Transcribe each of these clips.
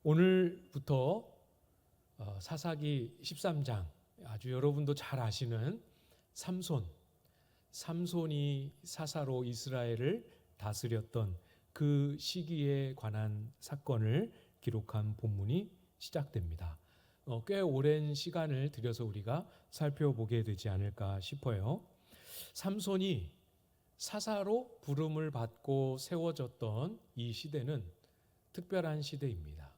오늘부터 사사기 13장, 아주 여러분도 잘 아시는 삼손이 사사로 이스라엘을 다스렸던 그 시기에 관한 사건을 기록한 본문이 시작됩니다. 꽤 오랜 시간을 들여서 우리가 살펴보게 되지 않을까 싶어요. 삼손이 사사로 부름을 받고 세워졌던 이 시대는 특별한 시대입니다.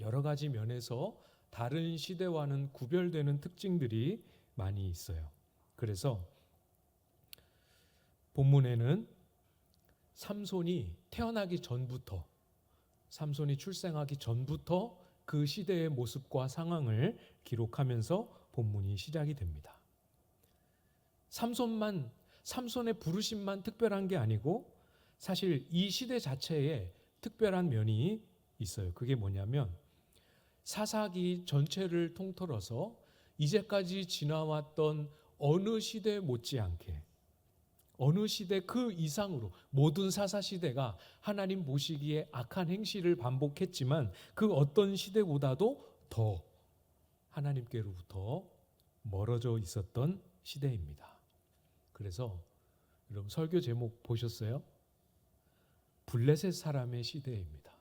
여러 가지 면에서 다른 시대와는 구별되는 특징들이 많이 있어요. 그래서 본문에는 삼손이 출생하기 전부터 그 시대의 모습과 상황을 기록하면서 본문이 시작이 됩니다. 삼손의 부르심만 특별한 게 아니고 사실 이 시대 자체에 특별한 면이 있어요. 그게 뭐냐면 사사기 전체를 통틀어서 이제까지 지나왔던 어느 시대 못지않게, 어느 시대 그 이상으로 모든 사사 시대가 하나님 보시기에 악한 행실을 반복했지만 그 어떤 시대보다도 더 하나님께로부터 멀어져 있었던 시대입니다. 그래서 여러분 설교 제목 보셨어요? 블레셋 사람의 시대입니다.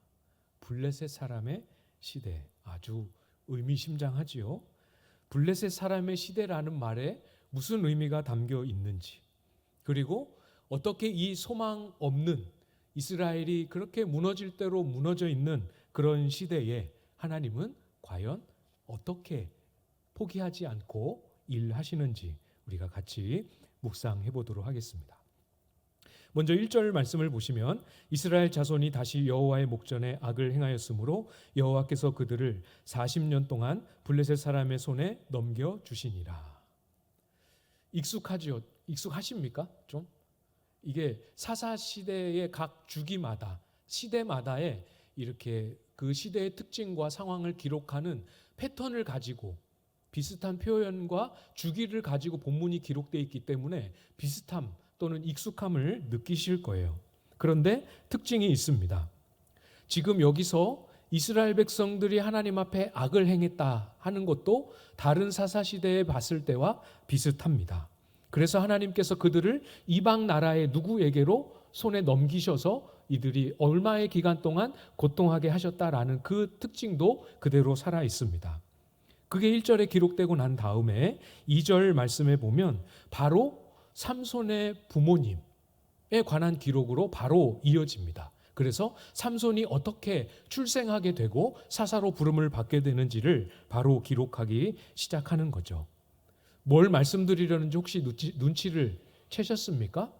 블레셋 사람의 시대, 아주 의미심장하지요. 블레셋 사람의 시대라는 말에 무슨 의미가 담겨 있는지, 그리고 어떻게 이 소망 없는 이스라엘이 그렇게 무너질 대로 무너져 있는 그런 시대에 하나님은 과연 어떻게 포기하지 않고 일하시는지 우리가 같이 묵상해 보도록 하겠습니다. 먼저 1절 말씀을 보시면 이스라엘 자손이 다시 여호와의 목전에 악을 행하였으므로 여호와께서 그들을 40년 동안 블레셋 사람의 손에 넘겨주시니라. 익숙하십니까? 좀? 이게 사사 시대의 각 주기마다 시대마다의 이렇게 그 시대의 특징과 상황을 기록하는 패턴을 가지고 비슷한 표현과 주기를 가지고 본문이 기록되어 있기 때문에 비슷함 또는 익숙함을 느끼실 거예요. 그런데 특징이 있습니다. 지금 여기서 이스라엘 백성들이 하나님 앞에 악을 행했다 하는 것도 다른 사사시대에 봤을 때와 비슷합니다. 그래서 하나님께서 그들을 이방 나라의 누구에게로 손에 넘기셔서 이들이 얼마의 기간 동안 고통하게 하셨다라는 그 특징도 그대로 살아 있습니다. 그게 1절에 기록되고 난 다음에 2절 말씀에 보면 바로 삼손의 부모님에 관한 기록으로 바로 이어집니다. 그래서 삼손이 어떻게 출생하게 되고 사사로 부름을 받게 되는지를 바로 기록하기 시작하는 거죠. 뭘 말씀드리려는지 혹시 눈치를 채셨습니까?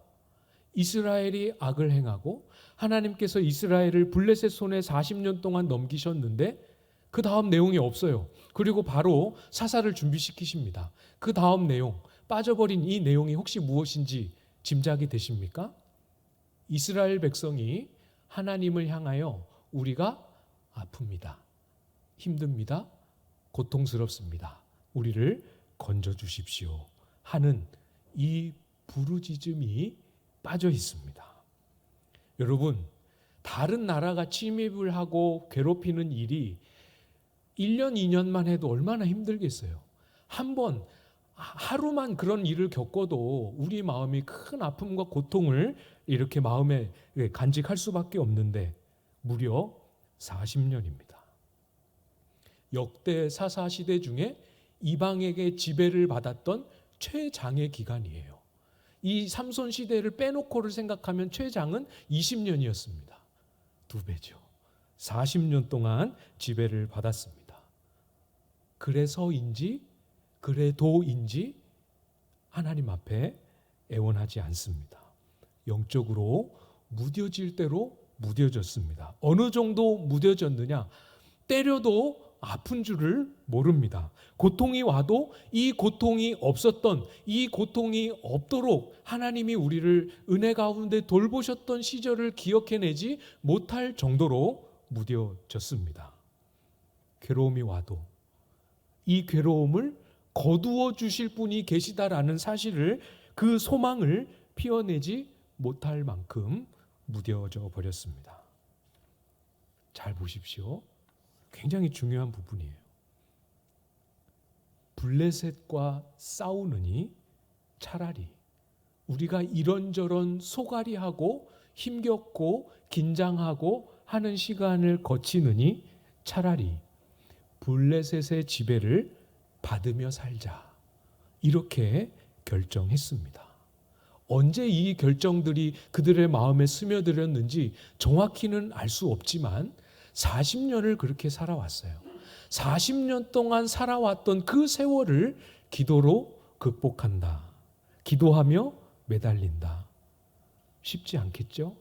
이스라엘이 악을 행하고 하나님께서 이스라엘을 블레셋 손에 40년 동안 넘기셨는데 그 다음 내용이 없어요. 그리고 바로 사사를 준비시키십니다. 그 다음 내용, 빠져버린 이 내용이 혹시 무엇인지 짐작이 되십니까? 이스라엘 백성이 하나님을 향하여 우리가 아픕니다. 힘듭니다. 고통스럽습니다. 우리를 건져주십시오 하는 이 부르짖음이 빠져 있습니다. 여러분, 다른 나라가 침입을 하고 괴롭히는 일이 1년, 2년만 해도 얼마나 힘들겠어요. 한번 하루만 그런 일을 겪어도 우리 마음이 큰 아픔과 고통을 이렇게 마음에 간직할 수밖에 없는데 무려 40년입니다. 역대 사사 시대 중에 이방에게 지배를 받았던 최장의 기간이에요. 이 삼손 시대를 빼놓고를 생각하면 최장은 20년이었습니다. 2배죠. 40년 동안 지배를 받았습니다. 그래도인지 하나님 앞에 애원하지 않습니다. 영적으로 무뎌질 대로 무뎌졌습니다. 어느 정도 무뎌졌느냐? 때려도 아픈 줄을 모릅니다. 고통이 와도 이 고통이 없었던, 이 고통이 없도록 하나님이 우리를 은혜 가운데 돌보셨던 시절을 기억해내지 못할 정도로 무뎌졌습니다. 괴로움이 와도 이 괴로움을 거두어 주실 분이 계시다라는 사실을, 그 소망을 피워내지 못할 만큼 무뎌져 버렸습니다. 잘 보십시오. 굉장히 중요한 부분이에요. 블레셋과 싸우느니 차라리 우리가 이런저런 소갈이하고 힘겹고 긴장하고 하는 시간을 거치느니 차라리 블레셋의 지배를 받으며 살자. 이렇게 결정했습니다. 언제 이 결정들이 그들의 마음에 스며들었는지 정확히는 알 수 없지만 40년을 그렇게 살아왔어요. 40년 동안 살아왔던 그 세월을 기도로 극복한다. 기도하며 매달린다. 쉽지 않겠죠?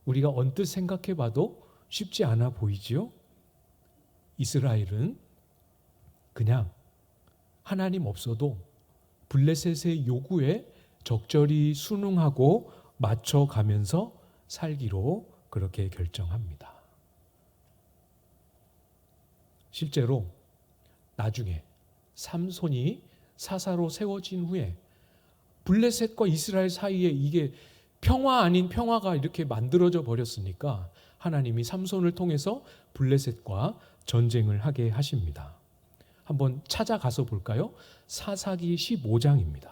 우리가 언뜻 생각해 봐도 쉽지 않아 보이지요? 이스라엘은 그냥 하나님 없어도 블레셋의 요구에 적절히 순응하고 맞춰가면서 살기로 그렇게 결정합니다. 실제로 나중에 삼손이 사사로 세워진 후에 블레셋과 이스라엘 사이에 이게 평화 아닌 평화가 이렇게 만들어져 버렸으니까 하나님이 삼손을 통해서 블레셋과 전쟁을 하게 하십니다. 한번 찾아가서 볼까요? 사사기 15장입니다.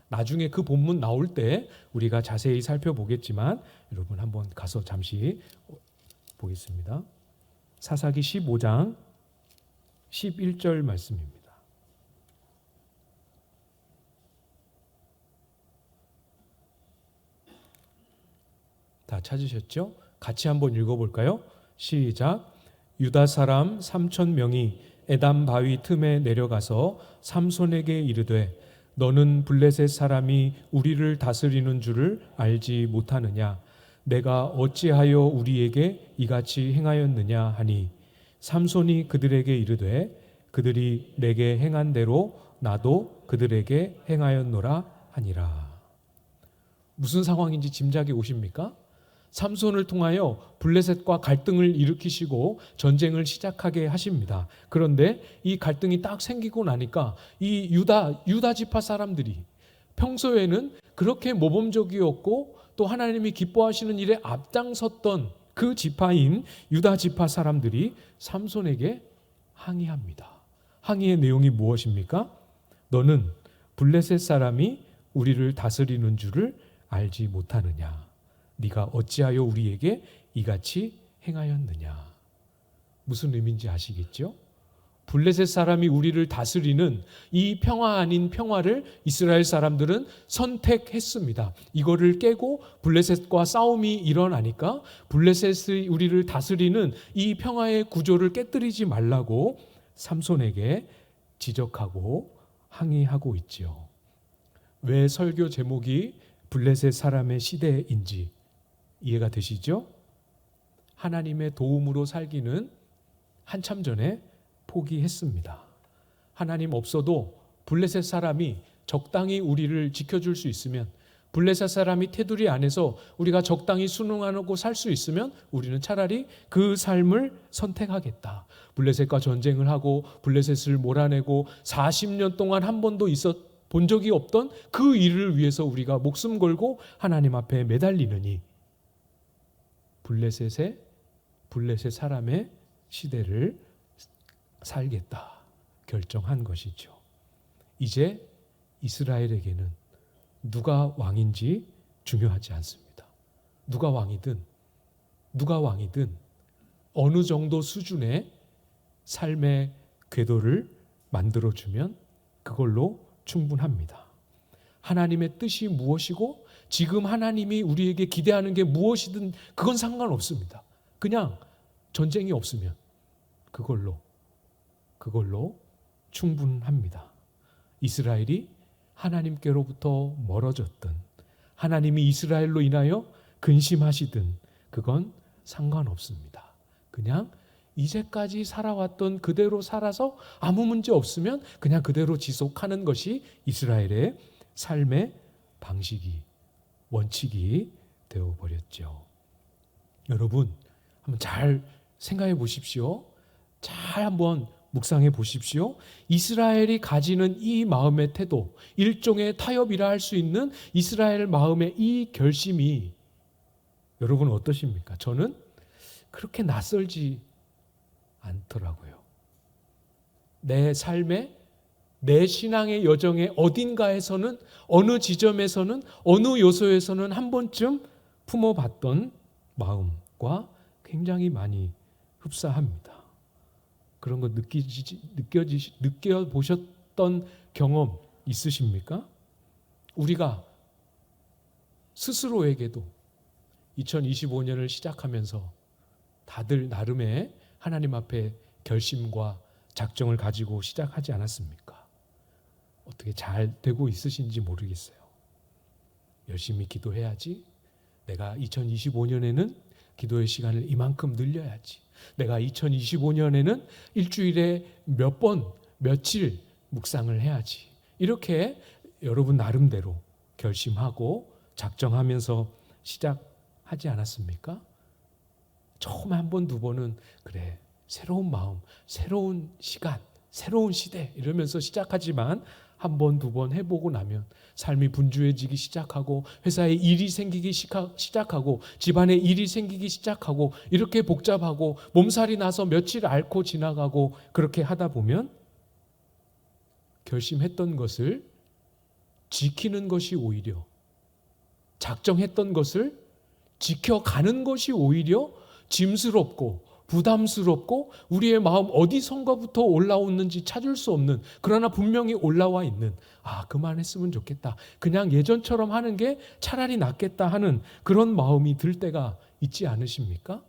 나중에 그 본문 나올 때 우리가 자세히 살펴보겠지만 여러분 한번 가서 잠시 보겠습니다. 사사기 15장 11절 말씀입니다. 다 찾으셨죠? 같이 한번 읽어볼까요? 시작. 유다 사람 3,000명이 에담 바위 틈에 내려가서 삼손에게 이르되 너는 블레셋 사람이 우리를 다스리는 줄을 알지 못하느냐? 내가 어찌하여 우리에게 이같이 행하였느냐 하니 삼손이 그들에게 이르되 그들이 내게 행한 대로 나도 그들에게 행하였노라 하니라. 무슨 상황인지 짐작이 오십니까? 삼손을 통하여 블레셋과 갈등을 일으키시고 전쟁을 시작하게 하십니다. 그런데 이 갈등이 딱 생기고 나니까 이 유다 지파 사람들이 평소에는 그렇게 모범적이었고 또 하나님이 기뻐하시는 일에 앞장섰던 그 지파인 유다 지파 사람들이 삼손에게 항의합니다. 항의의 내용이 무엇입니까? 너는 블레셋 사람이 우리를 다스리는 줄을 알지 못하느냐? 네가 어찌하여 우리에게 이같이 행하였느냐? 무슨 의미인지 아시겠죠? 블레셋 사람이 우리를 다스리는 이 평화 아닌 평화를 이스라엘 사람들은 선택했습니다. 이거를 깨고 블레셋과 싸움이 일어나니까 블레셋이 우리를 다스리는 이 평화의 구조를 깨뜨리지 말라고 삼손에게 지적하고 항의하고 있지요. 왜 설교 제목이 블레셋 사람의 시대인지 이해가 되시죠? 하나님의 도움으로 살기는 한참 전에 포기했습니다. 하나님 없어도 블레셋 사람이 적당히 우리를 지켜줄 수 있으면, 블레셋 사람이 테두리 안에서 우리가 적당히 순응하고 살 수 있으면 우리는 차라리 그 삶을 선택하겠다. 블레셋과 전쟁을 하고 블레셋을 몰아내고 40년 동안 한 번도 본 적이 없던 그 일을 위해서 우리가 목숨 걸고 하나님 앞에 매달리느니 블레셋 사람의 시대를 살겠다 결정한 것이죠. 이제 이스라엘에게는 누가 왕인지 중요하지 않습니다. 누가 왕이든 어느 정도 수준의 삶의 궤도를 만들어주면 그걸로 충분합니다. 하나님의 뜻이 무엇이고 지금 하나님이 우리에게 기대하는 게 무엇이든 그건 상관없습니다. 그냥 전쟁이 없으면 그걸로 충분합니다. 이스라엘이 하나님께로부터 멀어졌든 하나님이 이스라엘로 인하여 근심하시든 그건 상관없습니다. 그냥 이제까지 살아왔던 그대로 살아서 아무 문제 없으면 그냥 그대로 지속하는 것이 이스라엘의 삶의 원칙이 되어버렸죠. 여러분 한번 잘 생각해 보십시오. 잘 한번 묵상해 보십시오. 이스라엘이 가지는 이 마음의 태도, 일종의 타협이라 할 수 있는 이스라엘 마음의 이 결심이 여러분은 어떠십니까? 저는 그렇게 낯설지 않더라고요. 내 삶에, 내 신앙의 여정의 어딘가에서는, 어느 지점에서는, 어느 요소에서는 한 번쯤 품어봤던 마음과 굉장히 많이 흡사합니다. 그런 거 느껴보셨던 경험 있으십니까? 우리가 스스로에게도 2025년을 시작하면서 다들 나름의 하나님 앞에 결심과 작정을 가지고 시작하지 않았습니까? 어떻게 잘 되고 있으신지 모르겠어요. 열심히 기도해야지. 내가 2025년에는 기도의 시간을 이만큼 늘려야지. 내가 2025년에는 일주일에 몇 번, 며칠 묵상을 해야지. 이렇게 여러분 나름대로 결심하고 작정하면서 시작하지 않았습니까? 처음에 한 번, 두 번은 그래, 새로운 마음, 새로운 시간, 새로운 시대 이러면서 시작하지만 한 번, 두 번 해보고 나면 삶이 분주해지기 시작하고 회사에 일이 생기기 시작하고 집안에 일이 생기기 시작하고 이렇게 복잡하고 몸살이 나서 며칠 앓고 지나가고 그렇게 하다 보면 결심했던 것을 지키는 것이 오히려, 작정했던 것을 지켜가는 것이 오히려 짐스럽고 부담스럽고 우리의 마음 어디선가부터 올라오는지 찾을 수 없는, 그러나 분명히 올라와 있는, 그만했으면 좋겠다, 그냥 예전처럼 하는 게 차라리 낫겠다 하는 그런 마음이 들 때가 있지 않으십니까?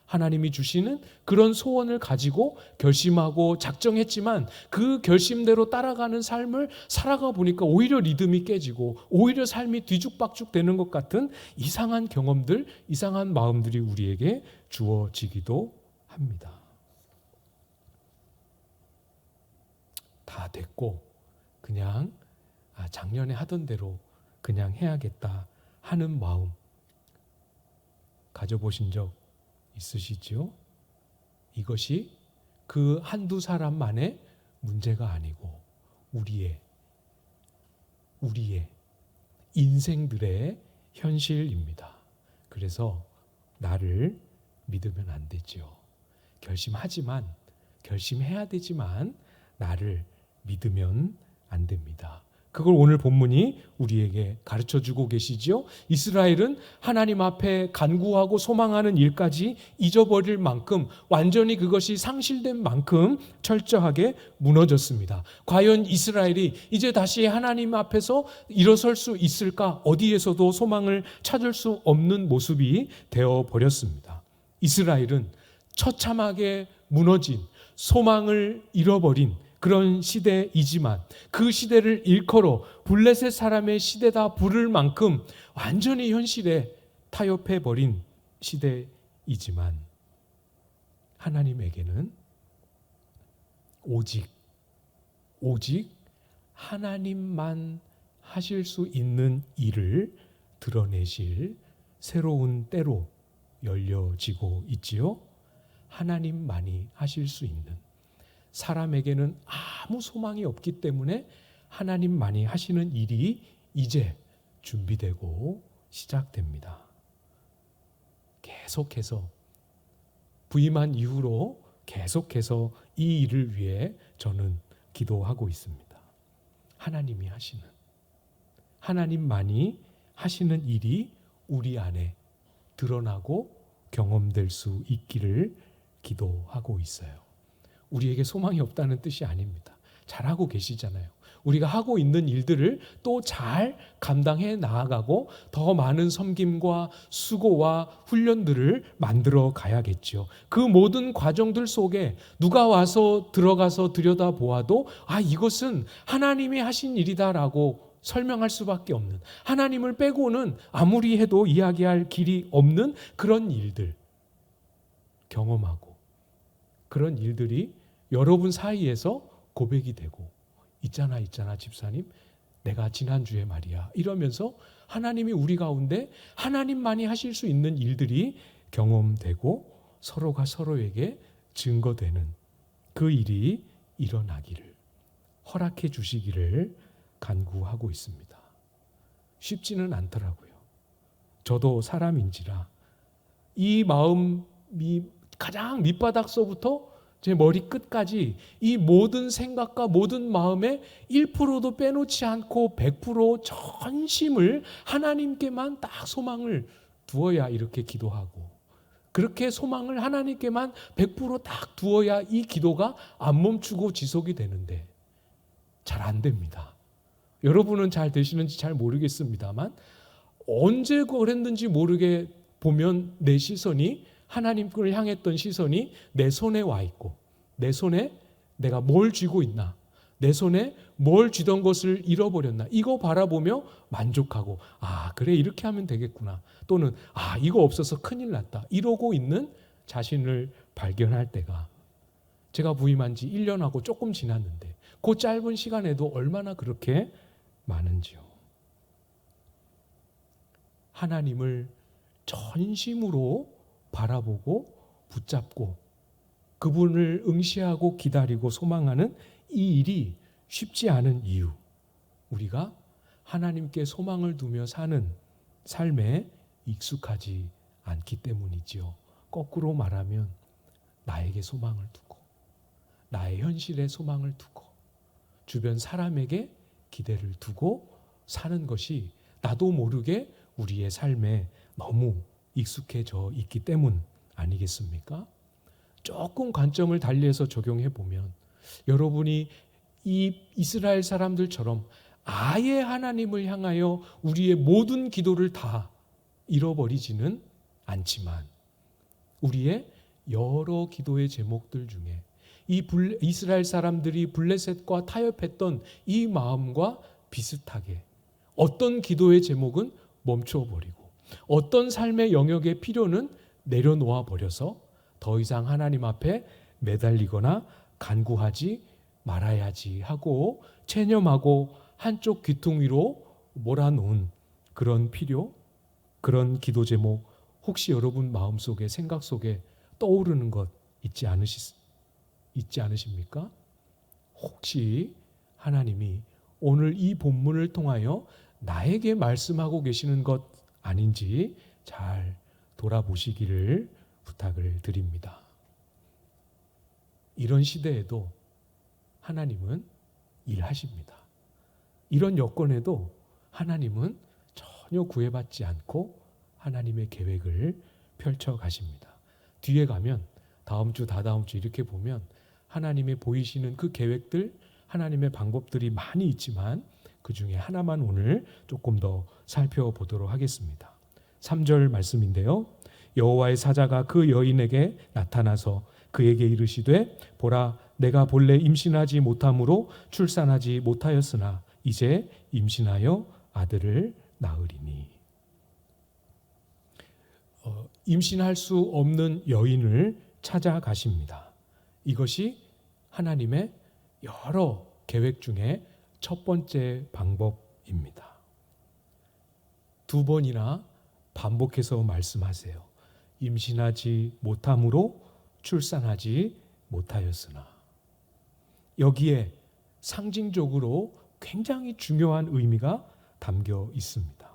하나님이 주시는 그런 소원을 가지고 결심하고 작정했지만 그 결심대로 따라가는 삶을 살아가 보니까 오히려 리듬이 깨지고 오히려 삶이 뒤죽박죽 되는 것 같은 이상한 경험들, 이상한 마음들이 우리에게 주어지기도 합니다. 다 됐고 그냥 작년에 하던 대로 그냥 해야겠다 하는 마음 가져보신 적 있으시죠? 이것이 그 한두 사람만의 문제가 아니고 우리의 인생들의 현실입니다. 그래서 나를 믿으면 안 되죠. 결심해야 되지만 나를 믿으면 안 됩니다. 그걸 오늘 본문이 우리에게 가르쳐주고 계시죠. 이스라엘은 하나님 앞에 간구하고 소망하는 일까지 잊어버릴 만큼, 완전히 그것이 상실된 만큼 철저하게 무너졌습니다. 과연 이스라엘이 이제 다시 하나님 앞에서 일어설 수 있을까? 어디에서도 소망을 찾을 수 없는 모습이 되어버렸습니다. 이스라엘은 처참하게 무너진, 소망을 잃어버린 그런 시대이지만 그 시대를 일컬어 블레셋 사람의 시대다 부를 만큼 완전히 현실에 타협해버린 시대이지만 하나님에게는 오직 하나님만 하실 수 있는 일을 드러내실 새로운 때로 열려지고 있지요. 하나님만이 하실 수 있는, 사람에게는 아무 소망이 없기 때문에 하나님만이 하시는 일이 이제 준비되고 시작됩니다. 계속해서 부임한 이후로 계속해서 이 일을 위해 저는 기도하고 있습니다. 하나님이 하시는, 하나님만이 하시는 일이 우리 안에 드러나고 경험될 수 있기를 기도하고 있어요. 우리에게 소망이 없다는 뜻이 아닙니다. 잘하고 계시잖아요. 우리가 하고 있는 일들을 또 잘 감당해 나아가고 더 많은 섬김과 수고와 훈련들을 만들어 가야겠죠. 그 모든 과정들 속에 누가 와서 들어가서 들여다보아도 이것은 하나님이 하신 일이다라고 설명할 수밖에 없는, 하나님을 빼고는 아무리 해도 이야기할 길이 없는 그런 일들 경험하고, 그런 일들이 여러분 사이에서 고백이 되고, 있잖아 집사님, 내가 지난주에 말이야 이러면서 하나님이 우리 가운데 하나님만이 하실 수 있는 일들이 경험되고 서로가 서로에게 증거되는 그 일이 일어나기를 허락해 주시기를 간구하고 있습니다. 쉽지는 않더라고요. 저도 사람인지라 이 마음이 가장 밑바닥서부터 제 머리 끝까지 이 모든 생각과 모든 마음에 1%도 빼놓지 않고 100% 전심을 하나님께만 딱 소망을 두어야 이렇게 기도하고, 그렇게 소망을 하나님께만 100%딱 두어야 이 기도가 안 멈추고 지속이 되는데 잘 안 됩니다. 여러분은 잘 되시는지 잘 모르겠습니다만 언제 그랬는지 모르게 보면 내 시선이, 하나님을 향했던 시선이 내 손에 와 있고, 내 손에 내가 뭘 쥐고 있나, 내 손에 뭘 쥐던 것을 잃어버렸나, 이거 바라보며 만족하고, 아 그래 이렇게 하면 되겠구나, 또는 아 이거 없어서 큰일 났다, 이러고 있는 자신을 발견할 때가, 제가 부임한 지 1년하고 조금 지났는데 그 짧은 시간에도 얼마나 그렇게 많은지요. 하나님을 전심으로 바라보고 붙잡고 그분을 응시하고 기다리고 소망하는 이 일이 쉽지 않은 이유, 우리가 하나님께 소망을 두며 사는 삶에 익숙하지 않기 때문이지요. 거꾸로 말하면 나에게 소망을 두고, 나의 현실에 소망을 두고, 주변 사람에게 기대를 두고 사는 것이 나도 모르게 우리의 삶에 너무 익숙해져 있기 때문 아니겠습니까? 조금 관점을 달리해서 적용해 보면 여러분이 이 이스라엘 사람들처럼 아예 하나님을 향하여 우리의 모든 기도를 다 잃어버리지는 않지만 우리의 여러 기도의 제목들 중에 이 이스라엘 사람들이 블레셋과 타협했던 이 마음과 비슷하게 어떤 기도의 제목은 멈춰버리고 어떤 삶의 영역의 필요는 내려놓아 버려서 더 이상 하나님 앞에 매달리거나 간구하지 말아야지 하고 체념하고 한쪽 귀퉁이로 몰아놓은 그런 필요, 그런 기도 제목, 혹시 여러분 마음속에, 생각 속에 떠오르는 것 있지 않으십니까? 혹시 하나님이 오늘 이 본문을 통하여 나에게 말씀하고 계시는 것 아닌지 잘 돌아보시기를 부탁을 드립니다. 이런 시대에도 하나님은 일하십니다. 이런 여건에도 하나님은 전혀 구애받지 않고 하나님의 계획을 펼쳐 가십니다. 뒤에 가면 다음 주, 다다음 주 이렇게 보면 하나님의 보이시는 그 계획들, 하나님의 방법들이 많이 있지만 그 중에 하나만 오늘 조금 더 살펴보도록 하겠습니다. 3절 말씀인데요. 여호와의 사자가 그 여인에게 나타나서 그에게 이르시되 보라, 내가 본래 임신하지 못함으로 출산하지 못하였으나 이제 임신하여 아들을 낳으리니. 임신할 수 없는 여인을 찾아가십니다. 이것이 하나님의 여러 계획 중에 첫 번째 방법입니다. 2번이나 반복해서 말씀하세요. 임신하지 못함으로 출산하지 못하였으나. 여기에 상징적으로 굉장히 중요한 의미가 담겨 있습니다.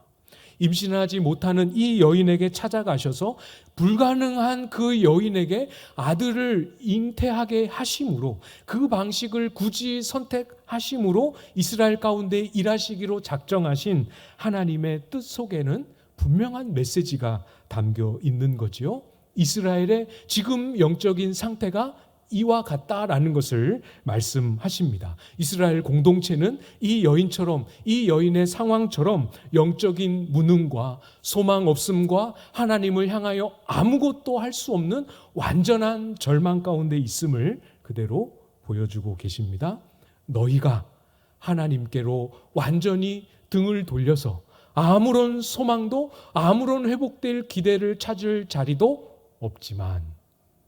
임신하지 못하는 이 여인에게 찾아가셔서 불가능한 그 여인에게 아들을 잉태하게 하심으로, 그 방식을 굳이 선택하심으로 이스라엘 가운데 일하시기로 작정하신 하나님의 뜻 속에는 분명한 메시지가 담겨 있는 거지요. 이스라엘의 지금 영적인 상태가 이와 같다라는 것을 말씀하십니다. 이스라엘 공동체는 이 여인처럼, 이 여인의 상황처럼 영적인 무능과 소망 없음과 하나님을 향하여 아무것도 할 수 없는 완전한 절망 가운데 있음을 그대로 보여주고 계십니다. 너희가 하나님께로 완전히 등을 돌려서 아무런 소망도, 아무런 회복될 기대를 찾을 자리도 없지만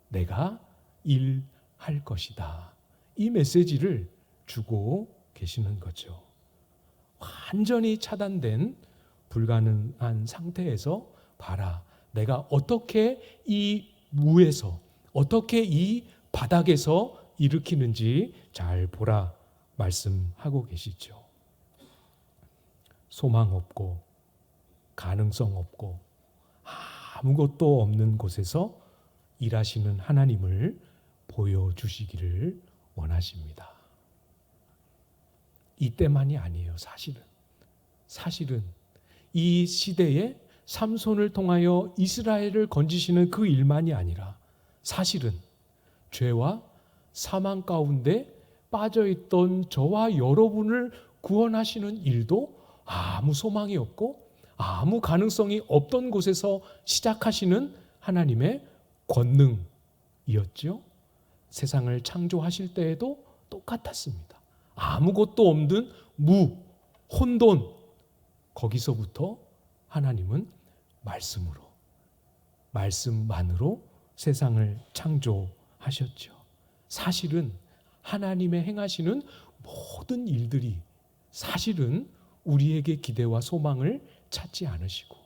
내가 일할 것이다. 이 메시지를 주고 계시는 거죠. 완전히 차단된 불가능한 상태에서 봐라, 내가 어떻게 이 무에서, 어떻게 이 바닥에서 일으키는지 잘 보라 말씀하고 계시죠. 소망 없고 가능성 없고 아무것도 없는 곳에서 일하시는 하나님을 보여주시기를 원하십니다. 이때만이 아니에요. 사실은 이 시대에 삼손을 통하여 이스라엘을 건지시는 그 일만이 아니라 사실은 죄와 사망 가운데 빠져있던 저와 여러분을 구원하시는 일도 아무 소망이 없고 아무 가능성이 없던 곳에서 시작하시는 하나님의 권능이었죠. 세상을 창조하실 때에도 똑같았습니다. 아무것도 없는 혼돈, 거기서부터 하나님은 말씀만으로 세상을 창조하셨죠. 사실은 하나님의 행하시는 모든 일들이 사실은 우리에게 기대와 소망을 찾지 않으시고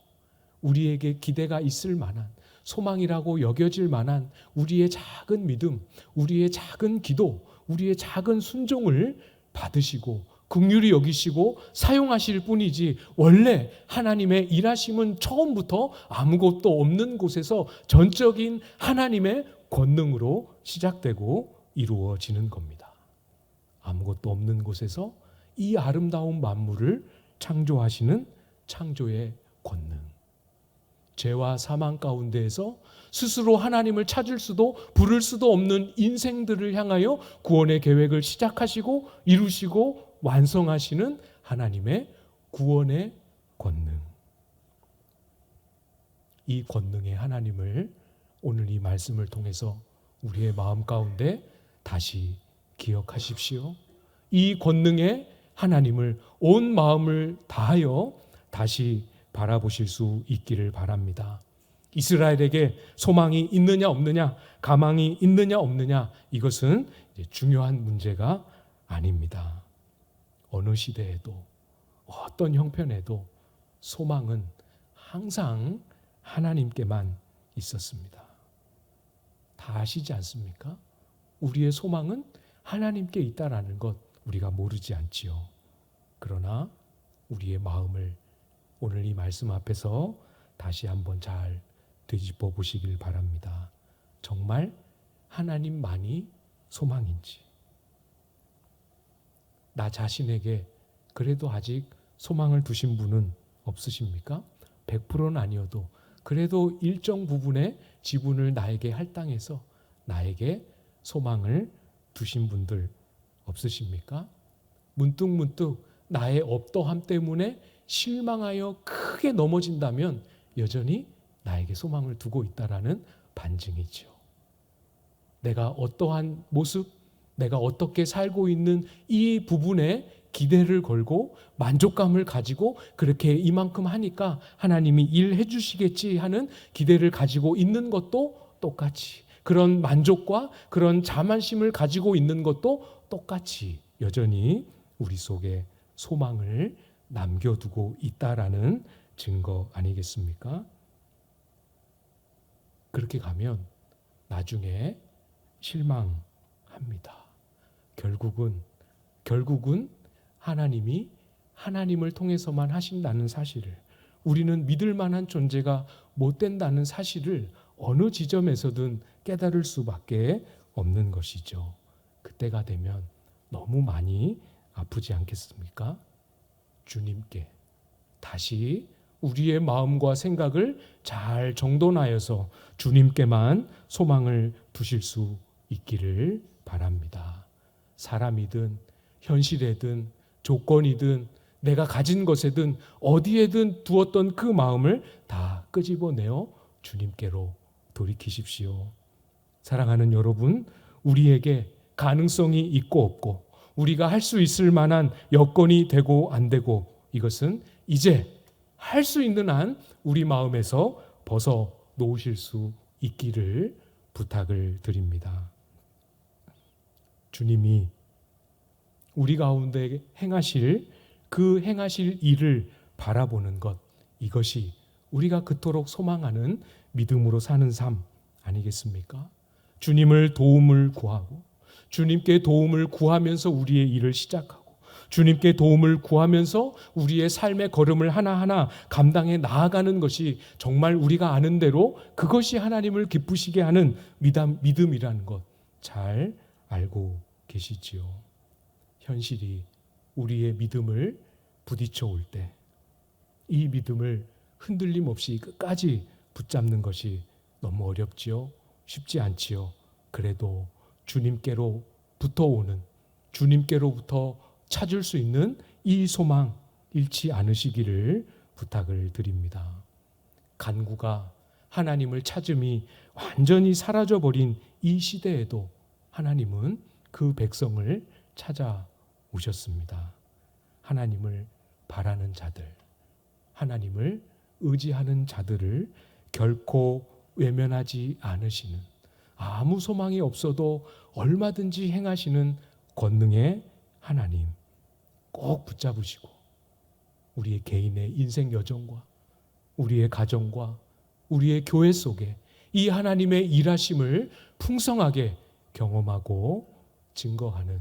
우리에게 기대가 있을 만한 소망이라고 여겨질 만한 우리의 작은 믿음, 우리의 작은 기도, 우리의 작은 순종을 받으시고 긍휼히 여기시고 사용하실 뿐이지 원래 하나님의 일하심은 처음부터 아무것도 없는 곳에서 전적인 하나님의 권능으로 시작되고 이루어지는 겁니다. 아무것도 없는 곳에서 이 아름다운 만물을 창조하시는 창조의 권능. 죄와 사망 가운데에서 스스로 하나님을 찾을 수도 부를 수도 없는 인생들을 향하여 구원의 계획을 시작하시고 이루시고 완성하시는 하나님의 구원의 권능. 이 권능의 하나님을 오늘 이 말씀을 통해서 우리의 마음 가운데 다시 기억하십시오. 이 권능의 하나님을 온 마음을 다하여 다시 바라보실 수 있기를 바랍니다. 이스라엘에게 소망이 있느냐 없느냐, 가망이 있느냐 없느냐, 이것은 중요한 문제가 아닙니다. 어느 시대에도 어떤 형편에도 소망은 항상 하나님께만 있었습니다. 다 아시지 않습니까? 우리의 소망은 하나님께 있다라는 것 우리가 모르지 않지요. 그러나 우리의 마음을 오늘 이 말씀 앞에서 다시 한번 잘 되짚어 보시길 바랍니다. 정말 하나님만이 소망인지, 나 자신에게 그래도 아직 소망을 두신 분은 없으십니까? 100%는 아니어도 그래도 일정 부분의 지분을 나에게 할당해서 나에게 소망을 두신 분들 없으십니까? 문득문득 나의 어떠함 때문에 실망하여 크게 넘어진다면 여전히 나에게 소망을 두고 있다라는 반증이죠. 내가 어떠한 모습, 내가 어떻게 살고 있는 이 부분에 기대를 걸고 만족감을 가지고 그렇게 이만큼 하니까 하나님이 일해 주시겠지 하는 기대를 가지고 있는 것도 똑같이, 그런 만족과 그런 자만심을 가지고 있는 것도 똑같이 여전히 우리 속에 소망을 남겨두고 있다라는 증거 아니겠습니까? 그렇게 가면 나중에 실망합니다. 결국은 하나님이 하나님을 통해서만 하신다는 사실을, 우리는 믿을 만한 존재가 못 된다는 사실을 어느 지점에서든 깨달을 수밖에 없는 것이죠. 그때가 되면 너무 많이 아프지 않겠습니까? 주님께 다시 우리의 마음과 생각을 잘 정돈하여서 주님께만 소망을 두실 수 있기를 바랍니다. 사람이든 현실이든 조건이든 내가 가진 것에든 어디에든 두었던 그 마음을 다 끄집어내어 주님께로 돌이키십시오. 사랑하는 여러분, 우리에게 가능성이 있고 없고 우리가 할 수 있을 만한 여건이 되고 안 되고, 이것은 이제 할 수 있는 한 우리 마음에서 벗어 놓으실 수 있기를 부탁을 드립니다. 주님이 우리 가운데 행하실 일을 바라보는 것, 이것이 우리가 그토록 소망하는 믿음으로 사는 삶 아니겠습니까? 주님을 도움을 구하고 주님께 도움을 구하면서 우리의 일을 시작하고 주님께 도움을 구하면서 우리의 삶의 걸음을 하나하나 감당해 나아가는 것이 정말 우리가 아는 대로 그것이 하나님을 기쁘시게 하는 믿음이라는 것, 잘 알고 계시지요. 현실이 우리의 믿음을 부딪혀 올 때 이 믿음을 흔들림 없이 끝까지 붙잡는 것이 너무 어렵지요. 쉽지 않지요. 그래도 주님께로 붙어오는, 주님께로부터 찾을 수 있는 이 소망 잃지 않으시기를 부탁을 드립니다. 간구가 하나님을 찾음이 완전히 사라져버린 이 시대에도 하나님은 그 백성을 찾아오셨습니다. 하나님을 바라는 자들, 하나님을 의지하는 자들을 결코 외면하지 않으시는, 아무 소망이 없어도 얼마든지 행하시는 권능의 하나님 꼭 붙잡으시고 우리의 개인의 인생 여정과 우리의 가정과 우리의 교회 속에 이 하나님의 일하심을 풍성하게 경험하고 증거하는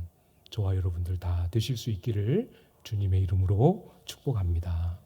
저와 여러분들 다 되실 수 있기를 주님의 이름으로 축복합니다.